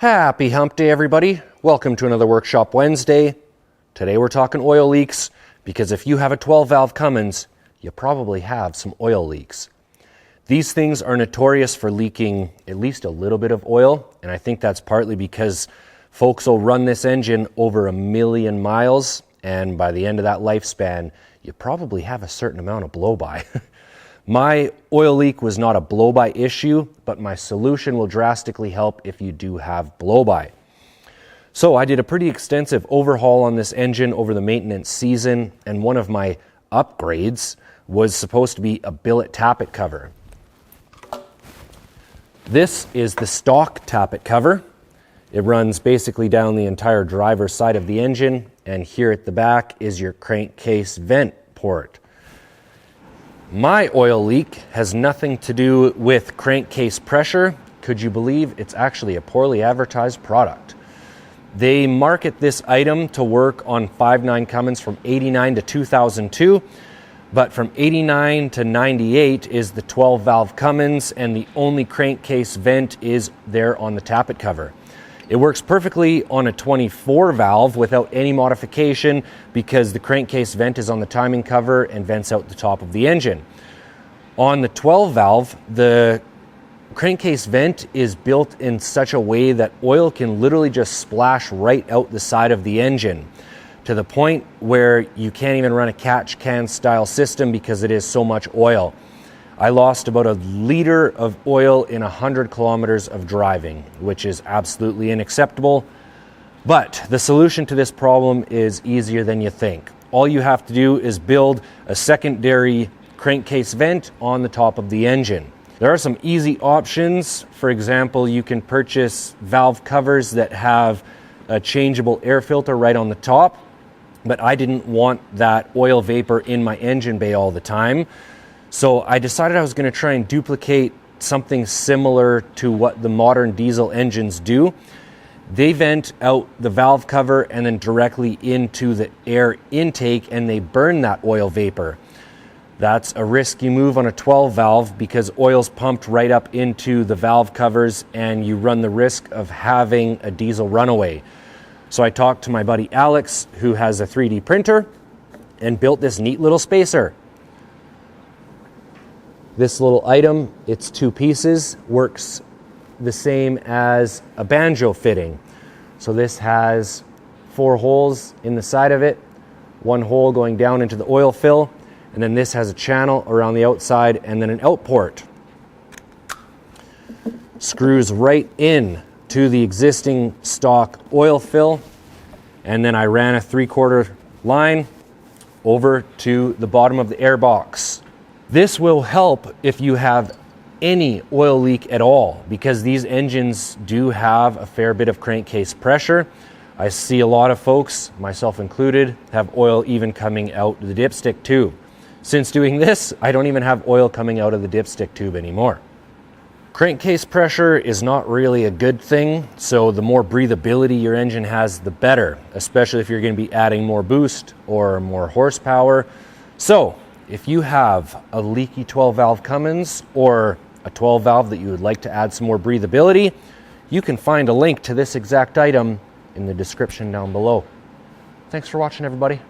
Happy hump day, everybody. Welcome to another Workshop Wednesday. Today we're talking oil leaks, because if you have a 12-valve Cummins, you probably have some oil leaks. These things are notorious for leaking at least a little bit of oil, and I think that's partly because folks will run this engine over 1 million miles, and by the end of that lifespan, you probably have a certain amount of blow-by. My oil leak was not a blow-by issue, but my solution will drastically help if you do have blow-by. So I did a pretty extensive overhaul on this engine over the maintenance season, and one of my upgrades was supposed to be a billet tappet cover. This is the stock tappet cover. It runs basically down the entire driver's side of the engine, and here at the back is your crankcase vent port. My oil leak has nothing to do with crankcase pressure. Could you believe it's actually a poorly advertised product? They market this item to work on 5.9 Cummins from 89 to 2002, but from 89 to 98 is the 12-valve Cummins, and the only crankcase vent is there on the tappet cover. It works perfectly on a 24-valve without any modification because the crankcase vent is on the timing cover and vents out the top of the engine. On the 12-valve, the crankcase vent is built in such a way that oil can literally just splash right out the side of the engine, to the point where you can't even run a catch can style system because it is so much oil. I lost about 1 liter of oil in 100 kilometers of driving, which is absolutely unacceptable. But the solution to this problem is easier than you think. All you have to do is build a secondary crankcase vent on the top of the engine. There are some easy options. For example, you can purchase valve covers that have a changeable air filter right on the top, but I didn't want that oil vapor in my engine bay all the time. So I decided I was going to try and duplicate something similar to what the modern diesel engines do. They vent out the valve cover and then directly into the air intake, and they burn that oil vapor. That's a risky move on a 12-valve because oil's pumped right up into the valve covers, and you run the risk of having a diesel runaway. So I talked to my buddy Alex, who has a 3D printer, and built this neat little spacer. This little item, it's 2 pieces, works the same as a banjo fitting. So this has 4 holes in the side of it, 1 hole going down into the oil fill, and then this has a channel around the outside and then an out port. Screws right in to the existing stock oil fill, and then I ran a 3/4 line over to the bottom of the air box. This will help if you have any oil leak at all, because these engines do have a fair bit of crankcase pressure. I see a lot of folks, myself included, have oil even coming out the dipstick tube. Since doing this, I don't even have oil coming out of the dipstick tube anymore. Crankcase pressure is not really a good thing, so the more breathability your engine has, the better, especially if you're going to be adding more boost or more horsepower. So if you have a leaky 12-valve Cummins or a 12-valve that you would like to add some more breathability, you can find a link to this exact item in the description down below. Thanks for watching, everybody.